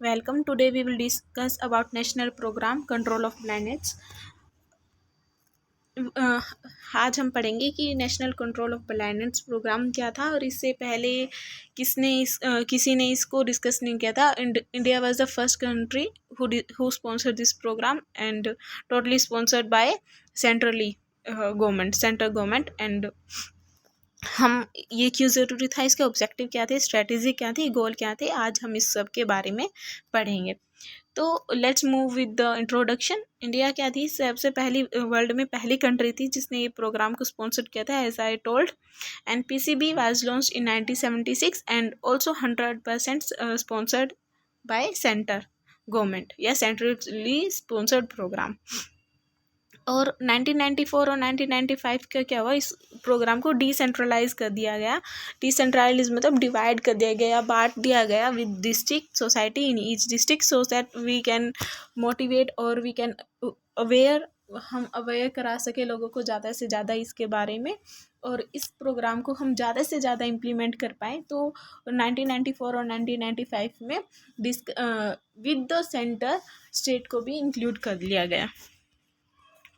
Welcome. Today we will discuss about National Program Control of Blindness. अ, आज हम पढ़ेंगे कि national control of blindness programme क्या था और इससे पहले किसी ने इसको डिस्कस नहीं किया था. India was the first country who sponsored this programme and totally sponsored by centrally government central government. And हम ये क्यों ज़रूरी था, इसके ऑब्जेक्टिव क्या थे, स्ट्रेटेजी क्या थी, गोल क्या थे, आज हम इस सब के बारे में पढ़ेंगे. तो let's move with the introduction. India क्या थी, सबसे पहली वर्ल्ड में पहली कंट्री थी जिसने ये प्रोग्राम को स्पॉन्सर किया था. As I told, NPCB was launched in 1976 and also 100% sponsored by centre government या सेंट्रली स्पॉन्सर्ड प्रोग्राम. और 1994 और 1995 का क्या हुआ, इस प्रोग्राम को डिसेंट्रलाइज कर दिया गया. डिसेंट्रलाइज मतलब डिवाइड कर दिया गया, बांट दिया गया with district society in each district, so that we can motivate और वी कैन अवेयर, हम अवेयर करा सके लोगों को ज़्यादा से ज़्यादा इसके बारे में, और इस प्रोग्राम को हम ज़्यादा से ज़्यादा इम्प्लीमेंट कर पाएँ. तो 1994 और 1995 में विद द सेंटर स्टेट को भी इंक्लूड कर लिया गया.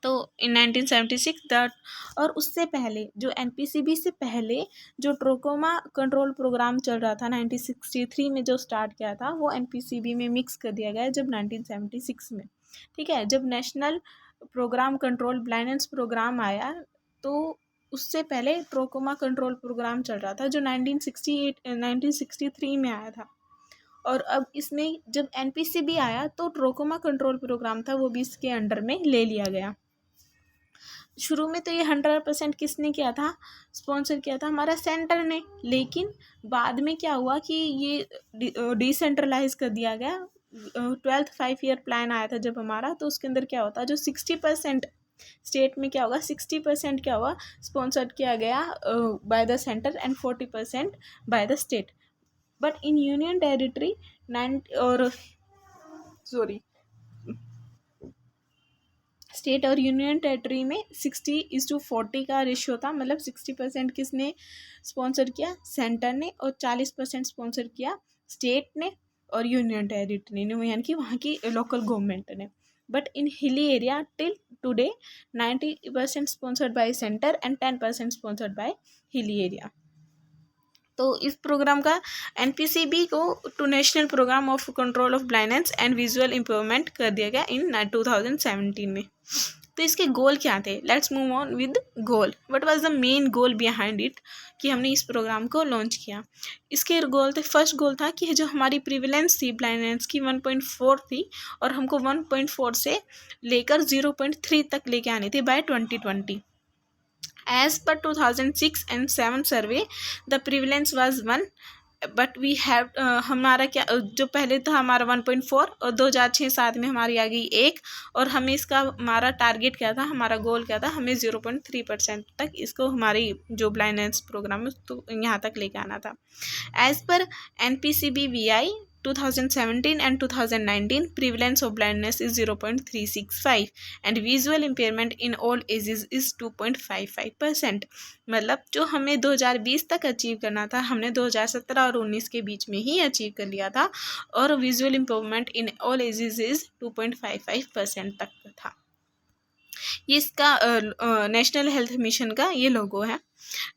तो इन 1976 दैट, और उससे पहले जो NPCB से पहले जो ट्रोकोमा कंट्रोल प्रोग्राम चल रहा था 1963 में जो स्टार्ट किया था, वो NPCB में मिक्स कर दिया गया जब 1976 में. ठीक है, जब national programme control blindness programme आया तो उससे पहले ट्रोकोमा कंट्रोल प्रोग्राम चल रहा था जो 1963 में आया था. और अब इसमें जब NPCB आया तो ट्रोकोमा कंट्रोल प्रोग्राम था, वो भी इसके अंडर में ले लिया गया. शुरू में तो ये 100% किसने किया था, स्पॉन्सर किया था हमारा सेंटर ने. लेकिन बाद में क्या हुआ कि ये डिसेंट्रलाइज कर दिया गया. 12th 5 ईयर प्लान आया था जब हमारा, तो उसके अंदर क्या होता, जो 60% स्टेट में क्या होगा, 60% क्या हुआ, स्पॉन्सर्ड किया गया by the centre and 40% by the state. But in union territory state और यूनियन टेरिटरी में 60:40 का रेशियो था. मतलब 60% किसने स्पॉन्सर किया, सेंटर ने, और 40% स्पॉन्सर किया स्टेट ने और यूनियन टेरिटरी ने, यानी कि वहाँ की लोकल गवर्नमेंट ने. But in hilly area till today 90% sponsored by centre and 10% sponsored by hilly area. तो इस प्रोग्राम का NPCB को to national programme of control of blindness and visual improvement कर दिया गया इन 2017 में. तो इसके गोल क्या थे, let's move on with goal. What was the main goal behind it कि हमने इस प्रोग्राम को लॉन्च किया. इसके गोल थे, फर्स्ट गोल था कि जो हमारी प्रिविलेंस थी ब्लाइंडनेस की 1.4 थी, और हमको 1.4 से लेकर 0.3 तक लेके आनी थी bye 2020. As per 2006 and 7 survey, the prevalence was 1, but we have हमारा क्या जो पहले था हमारा 1.4 और 2006-7 में हमारी आ गई 1, और हमें इसका हमारा टारगेट क्या था, हमारा गोल क्या था, हमें 0.3% तक इसको हमारी जो ब्लाइंडनेस प्रोग्राम है तो यहाँ तक लेके आना था. As per NPCB VI 2017 and 2019, prevalence of blindness is 0.365 and visual impairment in all ages is 2.55%. मतलब जो हमें 2020 तक अचीव करना था, हमने 2017 और 19 के बीच में ही अचीव कर लिया था, और visual improvement in all ages is 2.55% तक था. ये इसका नेशनल हेल्थ मिशन का ये लोगो है.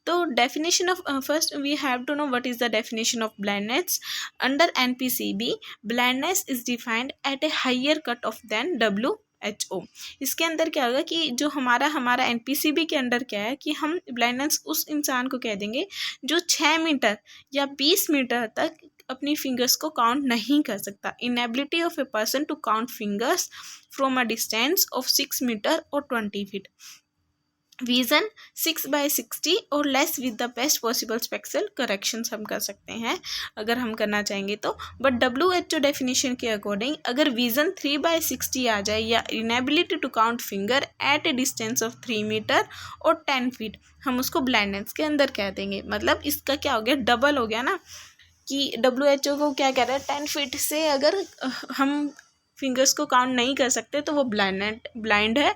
तो definition of, first we have to know what is the definition of blindness. Under NPCB, blindness is defined at a higher cut off than WHO. इसके अंदर क्या होगा कि जो हमारा NPCB के अंदर क्या है कि हम ब्लाइंडनेस उस इंसान को कह देंगे जो 6 मीटर या 20 मीटर तक अपनी फिंगर्स को काउंट नहीं कर सकता. Inability of a person to count fingers from a distance of 6 metre और 20 फीट. विजन 6/60 और less with the best possible spectacle corrections हम कर सकते हैं अगर हम करना चाहेंगे तो. बट WHO डेफिनेशन के अकॉर्डिंग अगर विजन 3/60 आ जाए या inability to count finger at a distance of 3 metre और 10 फीट, हम उसको ब्लाइंडनेस के अंदर कह देंगे. मतलब इसका क्या हो गया, डबल हो गया ना, कि WHO को क्या कह रहा है, 10 फीट से अगर हम फिंगर्स को काउंट नहीं कर सकते तो वो ब्लाइंड है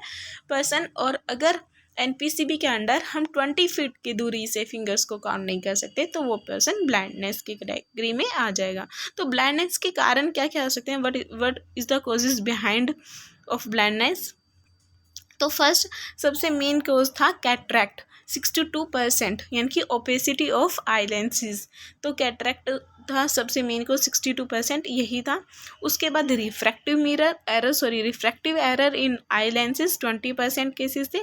पर्सन, और अगर एनपीसीबी के अंडर हम 20 फीट की दूरी से फिंगर्स को काउंट नहीं कर सकते, तो वो पर्सन ब्लाइंडनेस की कैटेगरी में आ जाएगा। तो ब्लाइंडनेस के कारण क्या क्या आ सकते हैं, what is the causes behind of blindness. तो फर्स्ट सबसे मेन कोज था कैटरैक्ट 62%, यानी कि ओपेसिटी ऑफ आई लेंसेज। तो कैटरैक्ट था सबसे मेन कोज 62%, यही था। उसके बाद refractive error in I lenses 20% cases थे।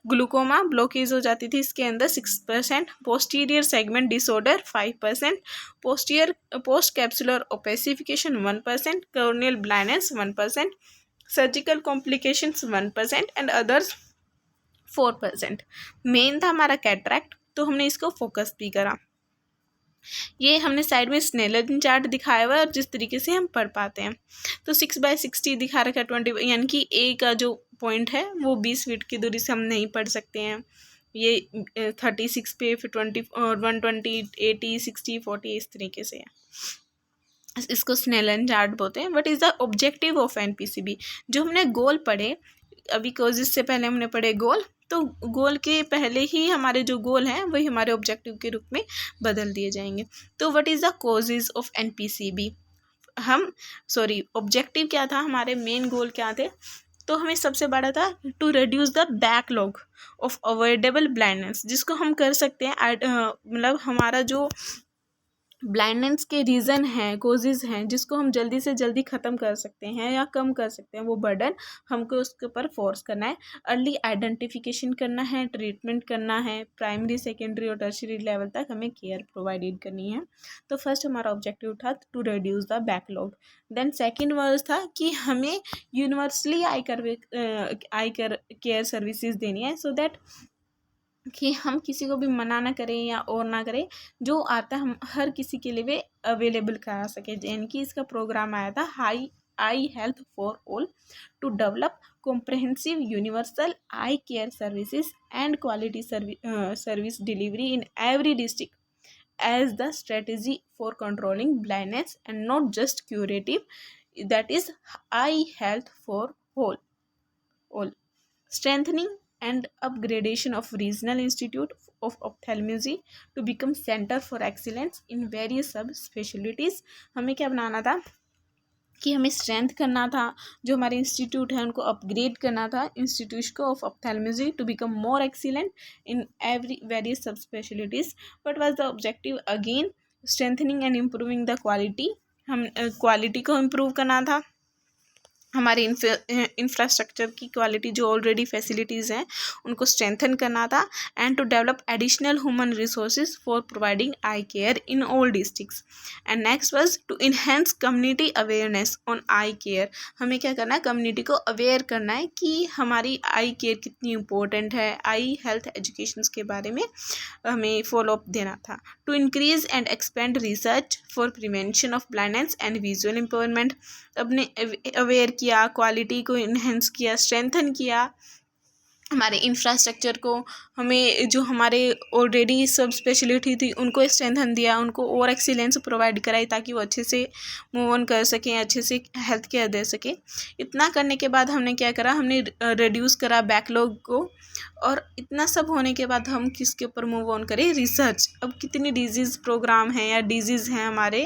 ग्लूकोमा ब्लॉकेज हो जाती थी इसके अंदर 6%। Posterior segment disorder 5%। Post capsular opacification 1%। Corneal blindness 1%। Surgical complications 1% and others 4%। Main था हमारा कैटरैक्ट, तो हमने इसको फोकस भी करा। ये हमने साइड में स्नेलन चार्ट दिखाया हुआ है और जिस तरीके से हम पढ़ पाते हैं। तो 6/60 दिखा रखा है 20, यानी कि ए का जो पॉइंट है वो 20 फीट की दूरी से हम नहीं पढ़ सकते हैं। ये 36 पे, फिर 20 और 120, 80, 60, 40 इस तरीके से है। इसको स्नेलन चार्ट बोलते हैं। What is the objective of NPCB. जो हमने गोल पढ़े अभी, कोजिस से पहले हमने पढ़े गोल, तो गोल के पहले ही हमारे जो गोल हैं वही हमारे ऑब्जेक्टिव के रूप में बदल दिए जाएंगे। तो what is the causes of NPCB. Objective क्या था, हमारे मेन गोल क्या थे। तो हमें सबसे बड़ा था to reduce the backlog of avoidable blindness, जिसको हम कर सकते हैं। मतलब हमारा जो ब्लाइंडनेस के रीज़न हैं, कोजेज़ हैं, जिसको हम जल्दी से जल्दी ख़त्म कर सकते हैं या कम कर सकते हैं, वो बर्डन हमको उसके ऊपर फोर्स करना है। अर्ली आइडेंटिफिकेशन करना है, ट्रीटमेंट करना है, प्राइमरी सेकेंडरी और टर्शियरी लेवल तक हमें केयर प्रोवाइडेड करनी है। तो फर्स्ट हमारा ऑब्जेक्टिव था to reduce the backlog. Then second word था कि हमें यूनिवर्सली आई केयर सर्विसेज देनी है, सो दैट कि हम किसी को भी मना ना करें या और ना करें, जो आता हम हर किसी के लिए वे अवेलेबल करा सके। यानी कि इसका प्रोग्राम आया था eye health for all, to develop comprehensive universal eye care services and quality service delivery in every district as the strategy for controlling blindness and not just curative, that is eye health for all. Strengthening and upgradation of Regional Institute of Ophthalmology to become Center for Excellence in various subspecialties। हमें क्या बनाना था कि हमें strength करना था, जो हमारे institute है उनको अपग्रेड करना था, institute of ophthalmology to become more excellent in every various sub specialities. What was the objective again, strengthening and improving the quality. हम क्वालिटी को इम्प्रूव करना था, हमारे इंफ्रास्ट्रक्चर की क्वालिटी, जो ऑलरेडी फैसिलिटीज़ हैं उनको स्ट्रेंथन करना था। And to develop additional human resources for providing eye care in all districts. And next was to enhance community awareness on eye care. हमें क्या करना है, कम्युनिटी को अवेयर करना है कि हमारी आई केयर कितनी इंपॉर्टेंट है, आई हेल्थ एजुकेशन के बारे में हमें फॉलोअप देना था। To increase and expand research for prevention of blindness and visual empowerment. अपने अवेयर किया, क्वालिटी को इन्हेंस किया, स्ट्रेंथन किया हमारे इंफ्रास्ट्रक्चर को, हमें जो हमारे ऑलरेडी सब स्पेशलिटी थी उनको स्ट्रेंथन दिया, उनको और एक्सीलेंस प्रोवाइड कराई ताकि वो अच्छे से मूव ऑन कर सकें, अच्छे से हेल्थ केयर दे सकें। इतना करने के बाद हमने क्या करा, हमने रिड्यूस करा बैकलॉग को। और इतना सब होने के बाद हम किसके ऊपर मूव ऑन करें, रिसर्च। अब कितनी डिजीज़ प्रोग्राम हैं या डिजीज़ हैं हमारे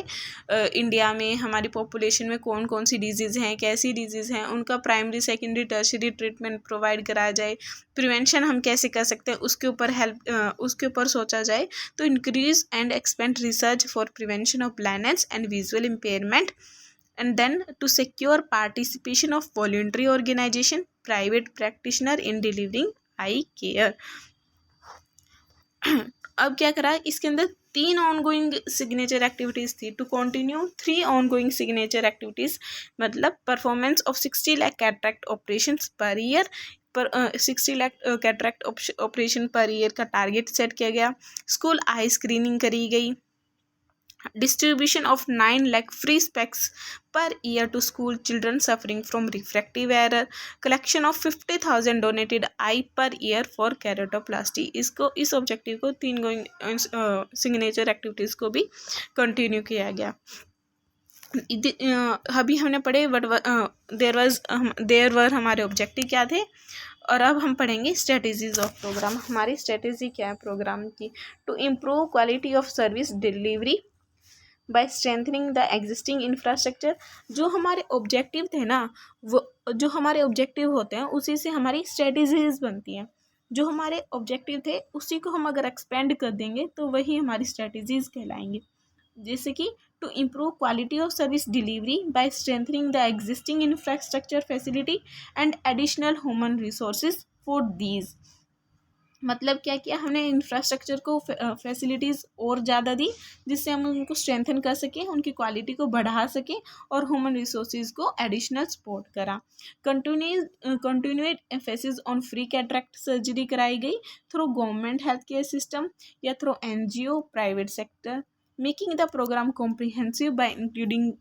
इंडिया में, हमारी पॉपुलेशन में कौन कौन सी डिजीज़ हैं, कैसी डिजीज़ हैं, उनका primary secondary tertiary treatment provide कराया जाए। प्रिवेंशन हम कैसे कर सकते हैं उसके ऊपर सोचा जाए। तो increase and expand research for prevention of blindness and visual impairment. And then to secure participation of voluntary organization, private practitioner in delivering eye care। अब क्या करा, इसके अंदर 3 ऑनगोइंग सिग्नेचर एक्टिविटीज़ थी। To continue 3 ongoing signature activities, मतलब performance of 60 lakh cataract operation per year, पर 60 lakh cataract operation per year का target set किया गया। स्कूल आई स्क्रीनिंग करी गई। Distribution of 9 lakh free specs per year to school children suffering from refractive error। Collection of 50,000 donated eye per year for keratoplasty। इस objective को 3 going signature activities को भी continue किया गया। अभी हमने पढ़े देयर वर हमारे ऑब्जेक्टिव क्या थे। और अब हम पढ़ेंगे स्ट्रेटजीज ऑफ प्रोग्राम। हमारी स्ट्रेटजी क्या है प्रोग्राम की? To improve quality of service delivery by strengthening the existing infrastructure. जो हमारे ऑब्जेक्टिव थे ना, वो जो हमारे ऑब्जेक्टिव होते हैं उसी से हमारी स्ट्रेटजीज बनती हैं। जो हमारे ऑब्जेक्टिव थे उसी को हम अगर एक्सपेंड कर देंगे तो वही हमारी स्ट्रेटजीज कहलाएंगे। जैसे कि to improve quality of service delivery by strengthening the existing infrastructure facility and additional human resources for these. मतलब क्या किया हमने, इंफ्रास्ट्रक्चर को फैसिलिटीज़ और ज़्यादा दी जिससे हम उनको स्ट्रेंथन कर सकें, उनकी क्वालिटी को बढ़ा सकें, और ह्यूमन रिसोर्सेज को एडिशनल सपोर्ट करा। Continued emphasis on free cataract surgery कराई गई through government health care system या through NGO private sector, making the programme comprehensive by including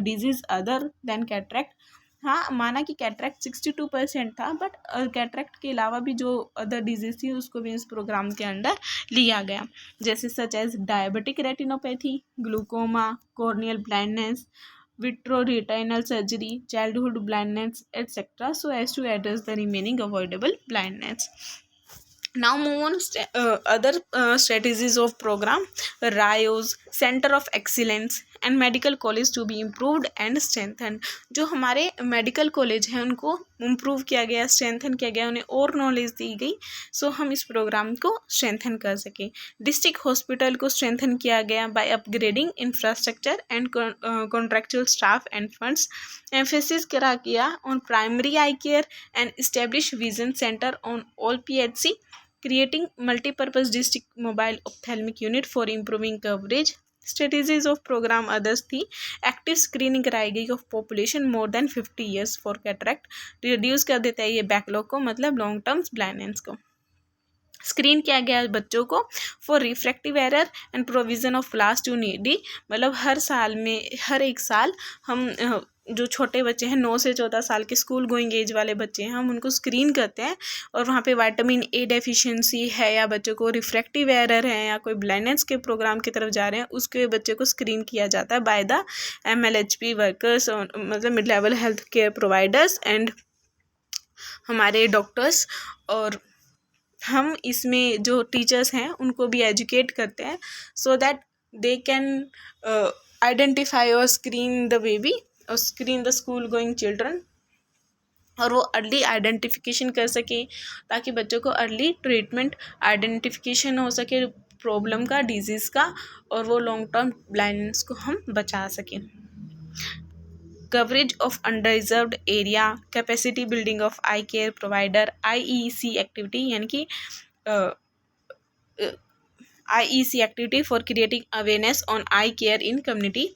disease other than cataract. हाँ, माना कि कैटरेक्ट 62% था, बट कैटरेक्ट के अलावा भी जो अदर डिजीज थी उसको भी इस प्रोग्राम के अंडर लिया गया, जैसे such as diabetic retinopathy, glaucoma, corneal blindness, vitreoretinal surgery, childhood blindness etcetera, so as to address the remaining avoidable blindness. Now move on other strategies of program. RIOS, Center of Excellence and Medical College to be improved and strengthened. जो हमारे medical college हैं उनको improve किया गया, strengthen किया गया, उन्हें और नॉलेज दी गई सो हम इस प्रोग्राम को स्ट्रेंथन कर सकें. डिस्ट्रिक्ट हॉस्पिटल को स्ट्रेंथन किया गया by upgrading infrastructure and contractual staff and funds. Emphasis करा किया on primary eye care and establish vision centre on all PHC, creating multi-purpose district mobile ophthalmic unit for improving coverage. Strategies of programme others थी. Active screening कराई गई of population more than 50 years for cataract. Reduce कर देता है ये backlog को, मतलब long terms blindness को. स्क्रीन किया गया बच्चों को for refractive error and provision of class 2 needy. मतलब हर साल में, हर एक साल हम जो छोटे बच्चे हैं 9 से 14 साल के स्कूल गोइंग एज वाले बच्चे हैं हम उनको स्क्रीन करते हैं, और वहाँ पे विटामिन ए डेफिशिएंसी है या बच्चों को रिफ्रैक्टिव एरर है या कोई ब्लाइंडनेस के प्रोग्राम की तरफ जा रहे हैं, उसके बच्चे को स्क्रीन किया जाता है बाय द MLHP वर्कर्स, मतलब mid level health care providers and हमारे डॉक्टर्स. और हम इसमें जो टीचर्स हैं उनको भी एजुकेट करते हैं so that they can identify और स्क्रीन द बेबी और screen the school going children, और वो अर्ली आइडेंटिफिकेशन कर सके ताकि बच्चों को अर्ली ट्रीटमेंट आइडेंटिफिकेशन हो सके प्रॉब्लम का, डिजीज़ का, और वो लॉन्ग टर्म ब्लाइंडनेस को हम बचा सकें. Coverage of under-reserved area, capacity building of I care provider, IEC activity, यानी कि IEC activity for creating awareness on eye care in community.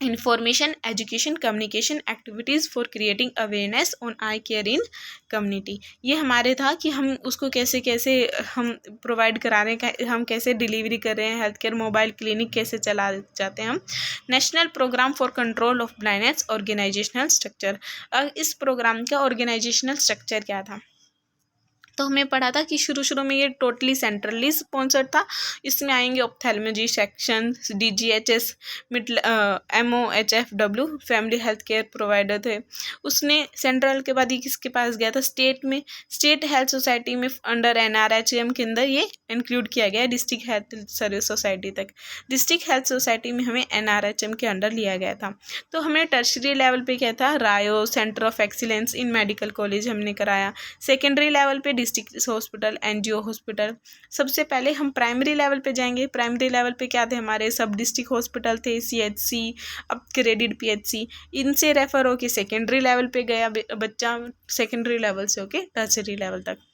Information education communication activities for creating awareness on eye care in community. ये हमारे था कि हम उसको कैसे कैसे हम प्रोवाइड करा रहे हैं, हम कैसे डिलीवरी कर रहे हैं, हेल्थ केयर मोबाइल क्लिनिक कैसे चला जाते हैं हम. National programme for control of blindness organisational structure. इस प्रोग्राम का ऑर्गेनाइजेशनल स्ट्रक्चर क्या था? तो हमें पढ़ा था कि शुरू में ये टोटली सेंट्रली स्पॉन्सर्ड था. इसमें आएंगे ophthalmology section, DGHS, MOHFW family health care provider थे. उसने सेंट्रल के बाद ये किसके पास गया था? स्टेट में. स्टेट हेल्थ सोसाइटी में अंडर NRHM के अंदर ये इंक्लूड किया गया डिस्ट्रिक्ट हेल्थ सर्विस सोसाइटी तक. डिस्ट्रिक्ट हेल्थ सोसाइटी में हमें NRHM के अंडर लिया गया था. तो हमें टर्शरी लेवल पे क्या था? रायो centre of excellence in medical college हमने कराया. सेकेंडरी लेवल पे डिस्ट्रिक्ट हॉस्पिटल, NGO हॉस्पिटल. सबसे पहले हम प्राइमरी लेवल पे जाएंगे. प्राइमरी लेवल पे क्या थे? हमारे सब डिस्ट्रिक्ट हॉस्पिटल थे, CHC, अपग्रेडेड PHC. इनसे रेफर होके सेकेंडरी लेवल पे गया बच्चा, सेकेंडरी लेवल से होके टर्शरी लेवल तक.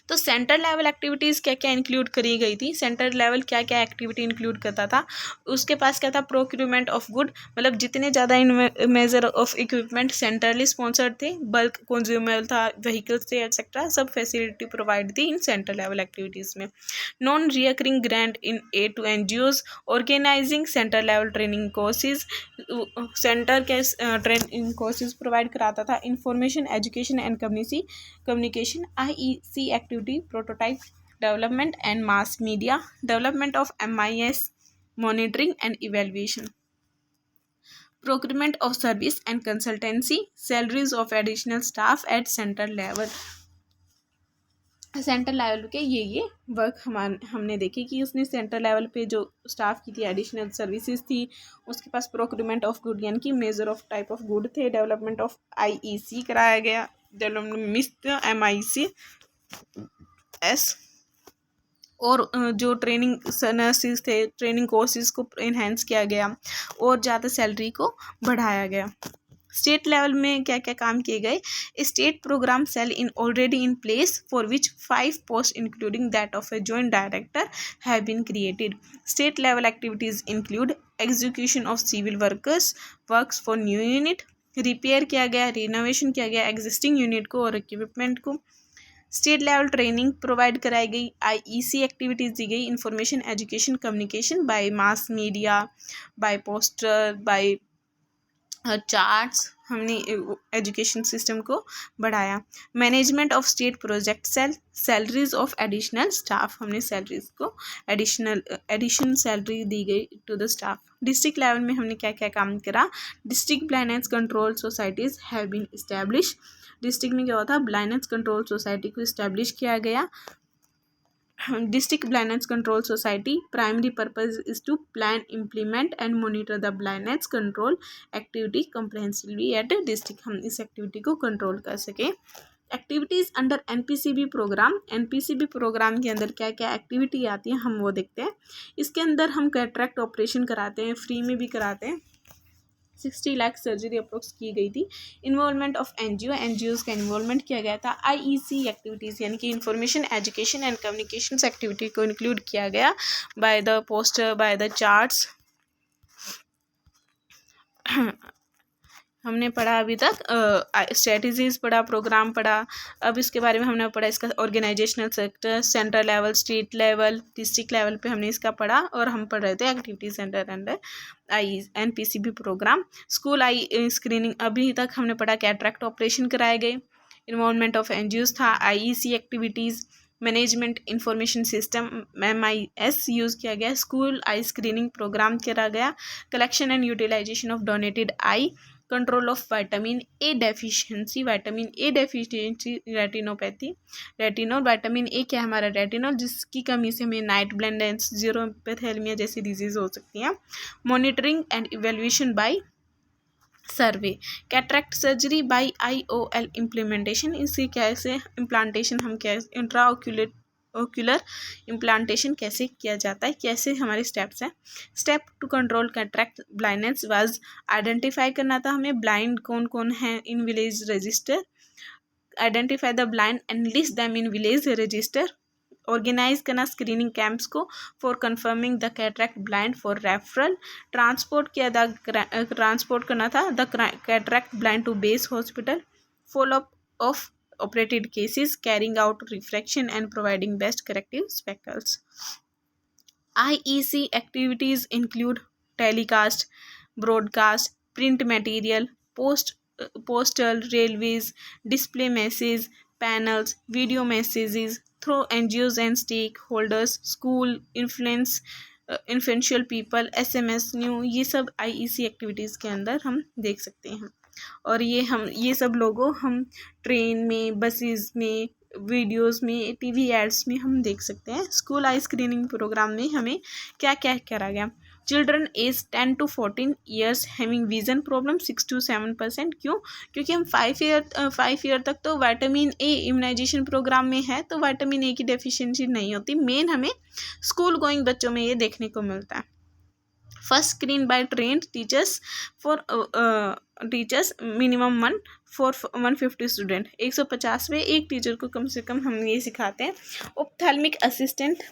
तो सेंटर लेवल एक्टिविटीज़ क्या क्या इंक्लूड करी गई थी? सेंटर लेवल क्या क्या एक्टिविटी इंक्लूड करता था? उसके पास क्या था? प्रोक्यूरमेंट ऑफ गुड, मतलब जितने ज़्यादा major of equipment centrally sponsored थे, बल्क कंज्यूमेबल था, व्हीकल्स थे एटसेट्रा, सब फैसिलिटी प्रोवाइड थी इन सेंटर लेवल एक्टिविटीज़ में. Non recurring grant in aid to NGOs, organising centre level training courses. Centre के ट्रेनिंग कोर्सेज प्रोवाइड कराता था. Information education and communication, IEC activity, prototype development and mass media, development of MIS, monitoring and evaluation. procurement of service and consultancy, salaries of additional staff at center level. Centre level के ये work हमने देखे कि उसने centre level पे जो staff की थी, एडिशनल सर्विसेज थी, उसके पास प्रोक्यूरमेंट ऑफ गुड यानी कि measure of type of good थे, डेवलपमेंट ऑफ IEC कराया गया, डेवलपमेंट मिस MIC एस, और जो ट्रेनिंग नर्सिस थे, ट्रेनिंग कोर्सेज को इन्हेंस किया गया और ज़्यादा सैलरी को बढ़ाया गया. स्टेट लेवल में क्या क्या काम किए गए. State programme cell in already in place for which 5 post including that of a joint director have been created. State level activities include execution of civil works for new unit, repair किया गया, renovation किया गया existing unit को और equipment को. State level training provide कराई गई, IEC activities दी गई, information education communication by mass media, by poster, by charts, हमने एजुकेशन सिस्टम को बढ़ाया. Management of state project cell, salaries of additional staff, हमने सैलरीज को एडिशन सैलरी दी गई to the staff. District level में हमने क्या क्या काम करा. District blindness control societies have been establish. District में क्या होता है, ब्लाइंडनेस कंट्रोल सोसाइटी को इस्टेब्लिश किया गया. District Blindness Control Society primary purpose is to plan, implement and monitor the blindness control activity comprehensively at a district. हम इस activity को कंट्रोल कर सकें. Activities under NPCB programme. NPCB programme के अंदर क्या क्या एक्टिविटी आती है हम वो देखते हैं. इसके अंदर हम कैटरेक्ट ऑपरेशन कराते हैं, फ्री में भी कराते हैं. 60 लाख सर्जरी अप्रोक्स की गई थी. इन्वॉल्वमेंट ऑफ NGOs का इन्वॉल्वमेंट किया गया था. IEC एक्टिविटीज़ यानी कि information education and communications activity को इंक्लूड किया गया by the poster, by the charts. हमने पढ़ा अभी तक स्ट्रेटजीज पढ़ा, प्रोग्राम पढ़ा. अब इसके बारे में हमने पढ़ा इसका organisational sector, centre level, state level, district level पे हमने इसका पढ़ा. और हम पढ़ रहे थे activity centre under NPCB programme. School eye screening अभी तक हमने पढ़ा. कैटरेक्ट ऑपरेशन कराए गए. इन्वॉल्वमेंट ऑफ NGOs था. IEC activities, management information system MIS use किया गया. स्कूल आई स्क्रीनिंग प्रोग्राम करा गया. Collection and utilisation of donated eye. Control of vitamin A deficiency. Vitamin A deficiency retinopathy. Retinol, vitamin A क्या है हमारा retinol, जिसकी कमी से हमें नाइट ब्लाइंडनेस, जीरोपैथेलमिया जैसी डिजीज हो सकती हैं. Monitoring and evaluation by survey. Cataract surgery by IOL implementation. इसी कैसे इम्प्लांटेशन हम कैसे ओक्यूलर इम्प्लांटेशन कैसे किया जाता है, कैसे हमारे स्टेप्स हैं. Step to control cataract blindness was identify करना था हमें ब्लाइंड कौन कौन है in village register. Identify the blind and list them in village register. Organise करना स्क्रीनिंग कैंप्स को for confirming the cataract blind for referral. Transport करना था the cataract blind to base hospital. Follow up of operated cases, carrying out refraction and providing best corrective spectacles. IEC activities include telecast, broadcast, print material, postal, railways, display messages, panels, video messages through NGOs and stakeholders, school, influential people, SMS, new, ये सब IEC activities के अंदर हम देख सकते हैं. और ये सब लोगों हम ट्रेन में, बसेस में, वीडियोस में, TV एड्स में हम देख सकते हैं. स्कूल आई स्क्रीनिंग प्रोग्राम में हमें क्या क्या करा गया. Children age 10 to 14 years having vision problem 6 to 7%. क्यों? क्योंकि हम 5 ईयर तक तो विटामिन A इम्यूनाइजेशन प्रोग्राम में है, तो विटामिन A की डेफिशिएंसी नहीं होती. मेन हमें स्कूल गोइंग बच्चों में ये देखने को मिलता है. First screen by trained teachers for teachers minimum 1 for 150 student. 150वें एक टीचर को कम से कम हम ये सिखाते हैं. Ophthalmic assistant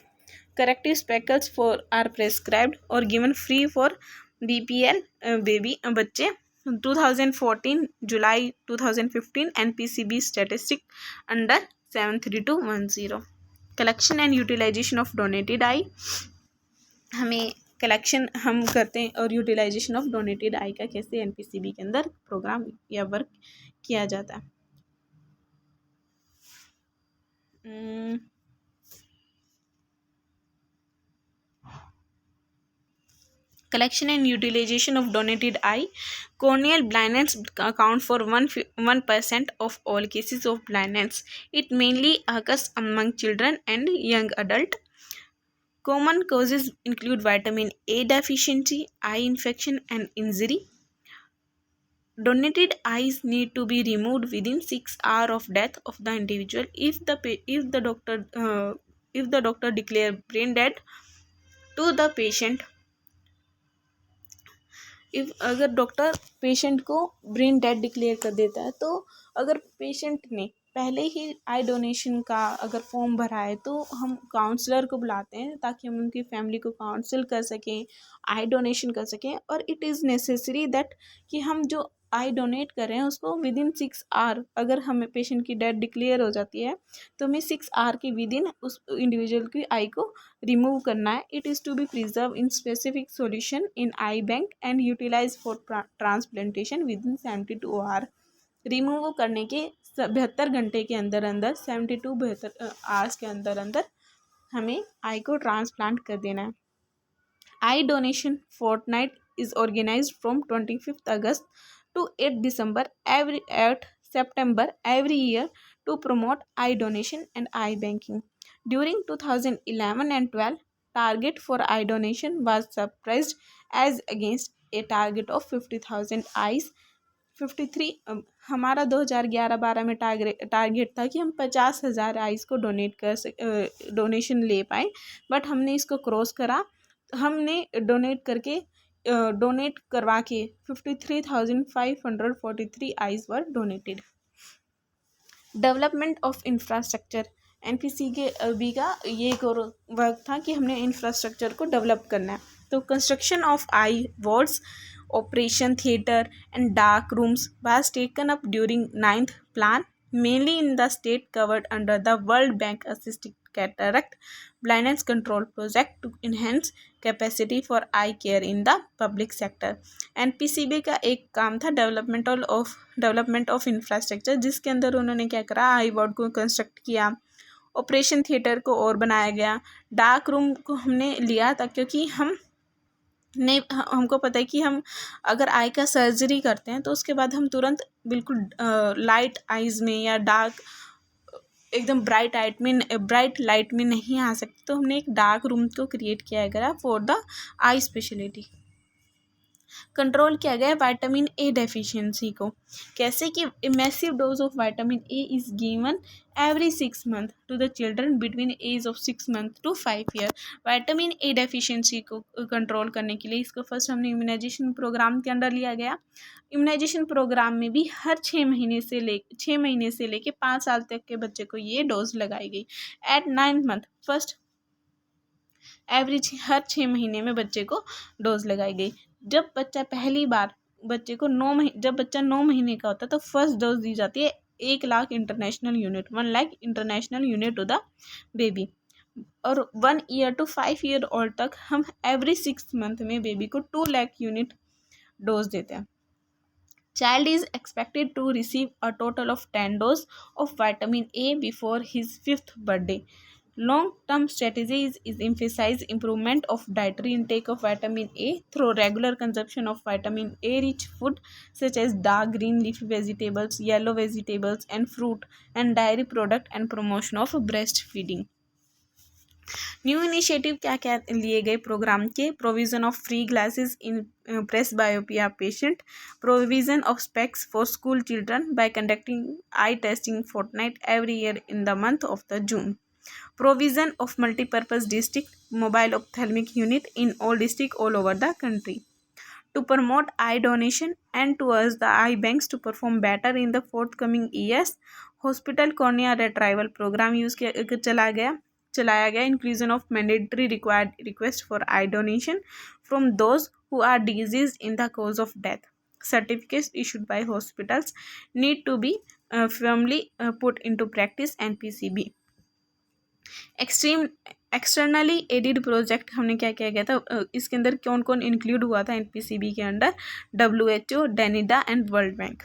corrective spectacles for are prescribed और given free for BPL baby बच्चे. 2014 जुलाई 2015 NPCB statistic under 73210. Collection and utilisation of donated eye. हमें कलेक्शन हम करते हैं और यूटिलाइजेशन ऑफ डोनेटेड आई का कैसे NPCB के अंदर प्रोग्राम या वर्क किया जाता है. Collection and utilization of donated eye. Corneal blindness account for 1% of all cases of blindness. It mainly occurs among children and young adult. Common causes include vitamin A deficiency, eye infection, and injury. Donated eyes need to be removed within 6 hours of death of the individual. If the doctor declare brain dead to the patient, if अगर doctor patient को brain dead declare कर देता है, तो अगर patient ने पहले ही आई donation का अगर फॉर्म भरा है, तो हम काउंसलर को बुलाते हैं ताकि हम उनकी फैमिली को काउंसिल कर सकें, आई डोनेशन कर सकें। और इट इज़ नेसेसरी दैट कि हम जो आई डोनेट कर रहे हैं उसको विद इन 6 आवर, अगर हमें पेशेंट की डेथ डिक्लेयर हो जाती है तो हमें 6 आवर के विद इन उस इंडिविजुअल की आई को रिमूव करना है। It is to be preserve in specific solution in eye bank and utilise for transplantation within 72 hour. Remove करने के 72 घंटे के अंदर अंदर 72 आवर्स के अंदर अंदर हमें आई को ट्रांसप्लांट कर देना है। Eye donation fortnight is organised from 25 August to 8 December 8 September every year to promote eye donation and eye banking. During 2011 and 12, target for eye donation was surpassed as against a target of 50,000 eyes. 53 हमारा 2011-12 में target था कि हम 50,000 eyes को donation ले पाए, but हमने इसको क्रॉस करा। हमने डोनेट करवा के 53,543 eyes were donated. Development of infrastructure, NPC के अभी का ये वर्क था कि हमने इंफ्रास्ट्रक्चर को डेवलप करना है। तो construction of eye wards, operation theatre and dark rooms was taken up during 9th plan, mainly in the state covered under the World Bank Assisted Cataract Blindness Control Project to enhance capacity for eye care in the public sector. एनपीसीबी का एक काम था development of infrastructure, जिसके अंदर उन्होंने क्या करा, आई ward को कंस्ट्रक्ट किया, ऑपरेशन थिएटर को और बनाया गया, डार्क रूम को हमने लिया था क्योंकि हमको पता है कि हम अगर आई का सर्जरी करते हैं तो उसके बाद हम तुरंत बिल्कुल लाइट आइज़ में या डार्क एकदम ब्राइट लाइट में नहीं आ सकते। तो हमने एक डार्क रूम को क्रिएट किया गया for the eye speciality. Control किया गया विटामिन ए डेफिशिएंसी को, कैसे कि massive dose of vitamin A is given every 6 month to the children between age of 6 month to 5 year. Vitamin A deficiency को control करने के लिए इसको फर्स्ट हमने इम्यूनाइजेशन प्रोग्राम के अंडर लिया गया। इम्यूनाइजेशन प्रोग्राम में भी हर 6 महीने से लेके 5 साल तक के बच्चे को ये डोज लगाई गई। एट 9 मंथ फर्स्ट एवरेज हर 6 महीने में बच्चे को डोज लगाई गई। जब बच्चा 9 महीने का होता है तो फर्स्ट डोज दी जाती है 1 lakh international unit, 1 lakh international unit to the baby. और 1 ईयर टू 5 ईयर ओल्ड तक हम एवरी 6 मंथ में बेबी को 2 लाख यूनिट डोज देते हैं। Child is expected to receive a total of 10 doses of vitamin A before his 5th birthday. Long-term strategies is emphasize improvement of dietary intake of vitamin A through regular consumption of vitamin A-rich food such as dark green leafy vegetables, yellow vegetables and fruit and dairy product and promotion of breastfeeding. New initiative क्या क्या लिए गए programme के, provision of free glasses in presbyopia patient, provision of specs for school children by conducting eye testing fortnight every year in the month of the June, provision of multi-purpose district mobile ophthalmic unit in all districts all over the country to promote eye donation and to urge the eye banks to perform better in the forthcoming years. Hospital cornea retrieval program चलाया गया inclusion of mandatory required request for eye donation from those who are diseased in the cause of death. Certificates issued by hospitals need to be firmly put into practice and PCB. Externally added project हमने क्या किया गया था, इसके अंदर कौन कौन include हुआ था एनपीसीबी के under, WHO, DANIDA and World Bank.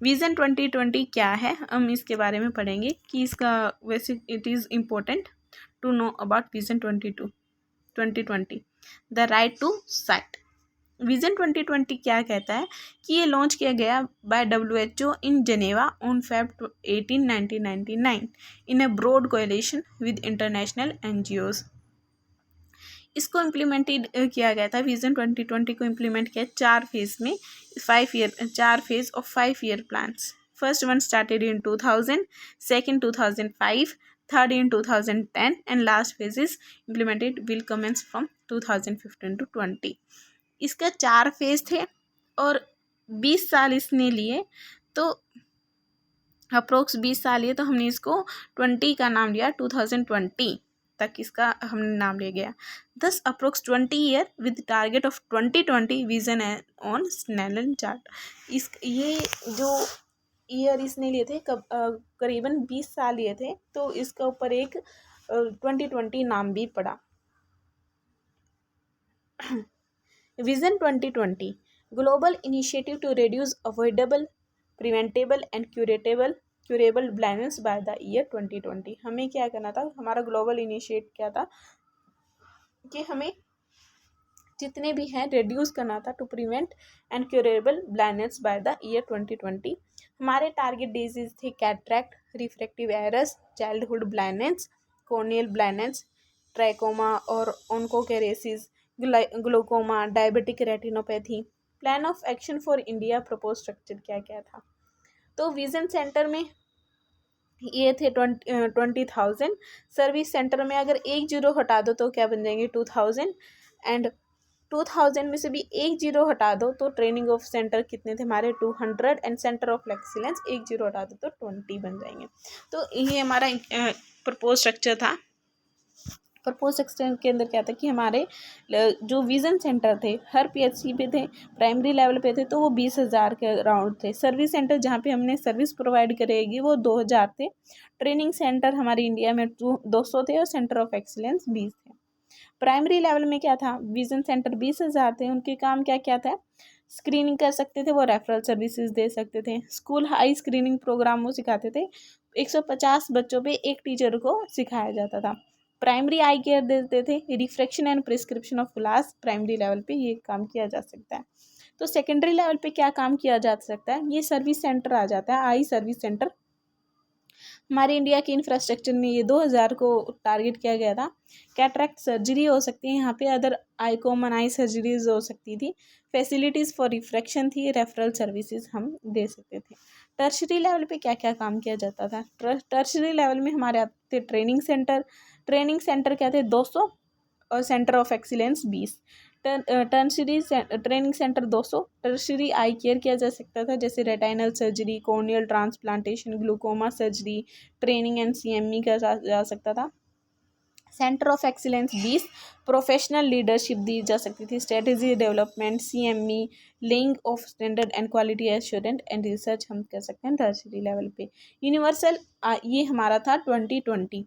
Vision 2020 क्या है, हम इसके बारे में पढ़ेंगे कि इसका वैसे it is important to know about vision 2020। The right to sight. Vision 2020 क्या कहता है कि ये लॉन्च किया गया by WHO in Geneva on Feb 18, 1999 in a broad coalition with international NGOs। इसको इम्प्लीमेंटेड किया गया था। विजन 2020 को इम्प्लीमेंट किया 4 फेज में, 4 phase of 5 year plans. First one started in 2000, second 2005, third in 2010 and last phase is implemented will commence from 2015 to 20। इसका 4 phase थे और 20 साल इसने लिए, तो अप्रोक्स 20 साल लिए, तो हमने इसको 20 का नाम लिया, 2020 तक इसका हमने नाम लिया गया। दस approx 20 year with target of 2020 vision on Snellen chart. इस ये जो ईयर इसने लिए थे करीबन 20 साल लिए थे, तो इसका ऊपर एक 2020 नाम भी पड़ा। Vision 2020 global initiative to reduce avoidable, preventable and curable blindness by the year 2020। हमें क्या करना था, हमारा ग्लोबल इनिशिएट क्या था कि हमें जितने भी हैं रिड्यूस करना था to prevent and curable blindness by the year 2020। हमारे टारगेट डिजीज थे cataract, refractive errors, childhood blindness, corneal blindness, trachoma और onchocerciasis, glaucoma, diabetic retinopathy. Plan of action for India propose structure क्या क्या था, तो विजन सेंटर में ये थे 20,000। सर्विस सेंटर में अगर 1 जीरो हटा दो तो क्या बन जाएंगे 2000, एंड 2000 में से भी 1 जीरो हटा दो तो ट्रेनिंग ऑफ सेंटर कितने थे हमारे 200, and centre of excellence 1 zero हटा दो तो 20 बन जाएंगे। तो ये हमारा प्रपोज स्ट्रक्चर था। प्रपोज सेक्शन के अंदर क्या था कि हमारे जो विजन सेंटर थे हर PHC पे थे, प्राइमरी लेवल पे थे, तो वो 20,000 के अराउंड थे। सर्विस सेंटर जहाँ पे हमने सर्विस प्रोवाइड करेगी वो 2,000 थे। ट्रेनिंग सेंटर हमारे इंडिया में 200 थे और सेंटर ऑफ एक्सीलेंस 20 थे। प्राइमरी लेवल में क्या था, विजन सेंटर 20,000 थे, उनके काम क्या क्या था, स्क्रीनिंग कर सकते थे, वो रेफरल सर्विसेज दे सकते थे, स्कूल हाई स्क्रीनिंग प्रोग्राम वो सिखाते थे, 150 बच्चों पे एक टीचर को सिखाया जाता था। प्राइमरी आई केयर देते थे, refraction and prescription of glass primary level पे ये काम किया जा सकता है। तो सेकेंडरी लेवल पे क्या काम किया जा सकता है, ये सर्विस सेंटर आ जाता है, आई सर्विस सेंटर। हमारे इंडिया के इंफ्रास्ट्रक्चर में ये 2000 को टारगेट किया गया था। कैटरैक्ट सर्जरी हो सकती है यहाँ पे, other I common I surgeries हो सकती थी, फैसिलिटीज़ फॉर रिफ्रैक्शन थी, रेफरल सर्विसेज हम दे सकते थे। टर्शरी लेवल पे क्या क्या काम किया जाता था, टर्शरी लेवल में हमारे आते ट्रेनिंग सेंटर क्या थे 200 और centre of excellence 20। Tertiary training centre 200। Tertiary eye care किया जा सकता था, जैसे retinal surgery, corneal transplantation, glaucoma surgery, training and CME किया जा सकता था। Centre of excellence 20। Professional leadership दी जा सकती थी, strategy development, CME, link of standard and quality assurance and research हम कर सकते हैं टर्शरी लेवल पे। यूनिवर्सल ये हमारा था 2020।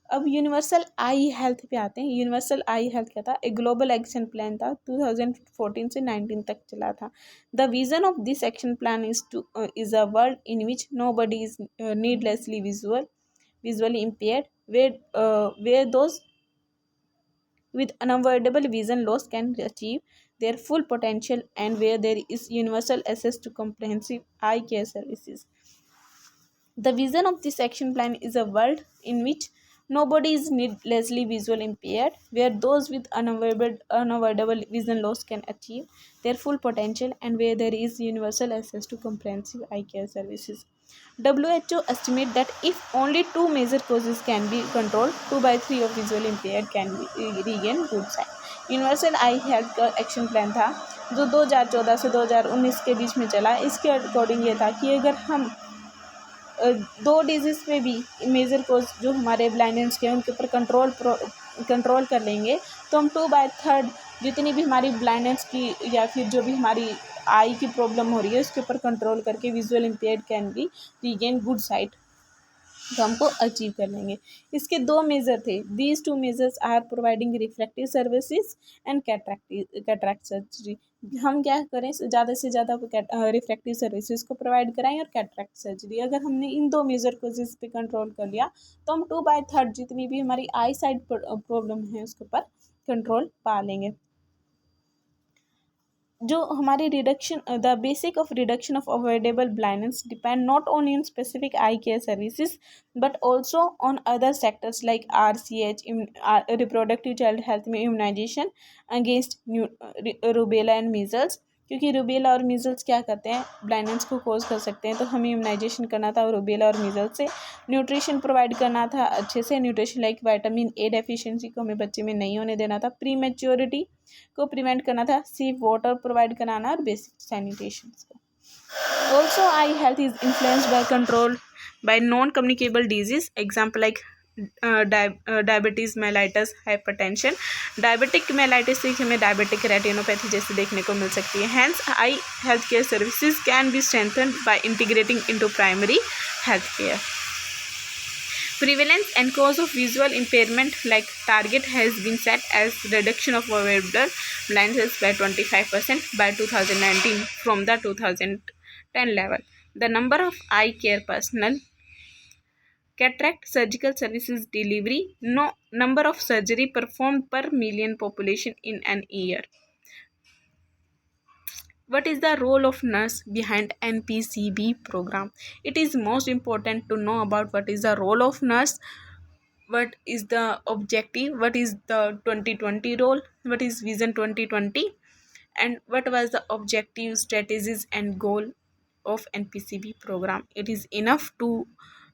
अब यूनिवर्सल आई हेल्थ पे आते हैं। यूनिवर्सल आई हेल्थ क्या था, एक ग्लोबल एक्शन प्लान था, 2014 से 19 तक चला था। The vision of this action plan is a world in which nobody is needlessly visually impaired, where those with unavoidable vision loss can achieve their full potential, and where there is universal access to comprehensive eye care services. The vision of this action plan is a world in which nobody is needlessly visually impaired, where those with unavoidable vision loss can achieve their full potential, and where there is universal access to comprehensive eye care services. WHO estimate that if only 2 major causes can be controlled, 2/3 of visually impaired can regain good sight. Universal I health का action plan था जो 2014 से 2019 के बीच में चला। इसके according ये था कि अगर हम 2 डिजीज़ पे भी मेजर कोज जो हमारे ब्लाइंडनेस के हैं उनके ऊपर कंट्रोल कर लेंगे, तो हम 2/3 जितनी भी हमारी ब्लाइंडनेस की या फिर जो भी हमारी आई की प्रॉब्लम हो रही है उसके ऊपर कंट्रोल करके visual impaired can be regain good sight, तो हमको अचीव कर लेंगे। इसके 2 मेजर थे, these 2 measures are providing refractive services and cataract surgery. हम क्या करें, ज़्यादा से ज़्यादा रिफ्रैक्टिव सर्विसेज को प्रोवाइड कराएं और कैटरैक्ट सर्जरी। अगर हमने इन 2 मेजर कोजेज पे कंट्रोल कर लिया तो हम 2/3 जितनी भी हमारी आई साइड प्रॉब्लम है उसके ऊपर कंट्रोल पा लेंगे। जो हमारी reduction the basic of reduction of avoidable blindness depend not only on specific eye care services but also on other sectors like RCH reproductive child health में immunisation against rubella and measles, क्योंकि rubella और measles क्या करते हैं, blindness को कोज कर सकते हैं। तो हमें इम्यूनाइजेशन करना था रूबेला और मीजल्स से। न्यूट्रिशन प्रोवाइड करना था अच्छे से, nutrition like vitamin A deficiency को हमें बच्चे में नहीं होने देना था। प्री मैच्योरिटी को प्रिवेंट करना था, सेफ वाटर प्रोवाइड कराना और बेसिक सैनिटेशन को। Also I health is influenced by control by non communicable disease, example like diabetes mellitus hypertension. Diabetic mellitus से हमें डायबिटिक रेटिनोपैथी जैसे देखने को मिल सकती है। Hence eye health care services can be strengthened by integrating into primary health care. Prevalence and cause of visual impairment like target has been set as reduction of avoidable blindness by 25% by 2019 from the 2010 level. The number of eye care personnel, cataract surgical services delivery, no number of surgery performed per million population in an year. What is the role of nurse behind NPCB program? It is most important to know about what is the role of nurse, what is the objective, what is the 2020 role, what is vision 2020, and what was the objective, strategies and goal of NPCB program. It is enough to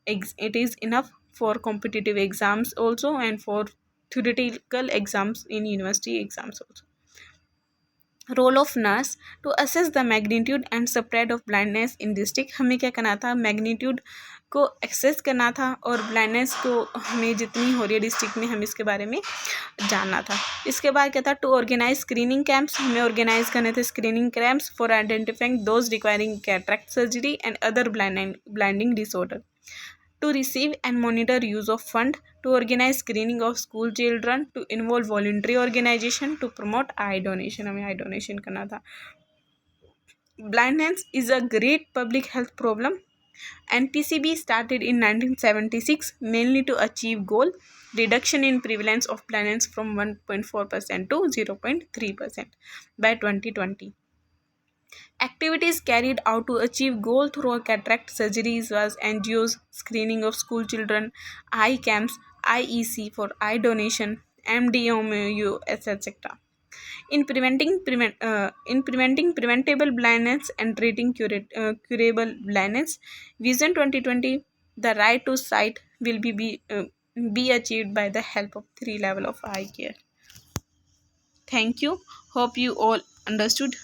it is enough for competitive exams also and for theoretical exams in university exams also. Role of nurse to assess the magnitude and spread of blindness in district. हमें क्या करना था, magnitude को access करना था और blindness को हमें जितनी हो रही है डिस्ट्रिक्ट में हम इसके बारे में जानना था। इसके बाद क्या था, टू ऑर्गेनाइज स्क्रीनिंग कैंप्स, हमें ऑर्गेनाइज करने थे screening camps for identifying those requiring cataract surgery and other blinding disorder. To receive and monitor use of fund, to organize screening of school children, to involve voluntary organization, to promote eye donation, हमें eye donation करना था। Blindness is a great public health problem. NPCB started in 1976 mainly to achieve goal reduction in prevalence of blindness from 1.4% to 0.3% by 2020. Activities carried out to achieve goal through cataract surgeries was NGOs, screening of school children, eye camps, IEC for eye donation, MDMU, etc. In preventing preventable blindness and treating curable blindness, Vision 2020, the right to sight will be achieved by the help of 3 levels of eye care. Thank you. Hope you all understood.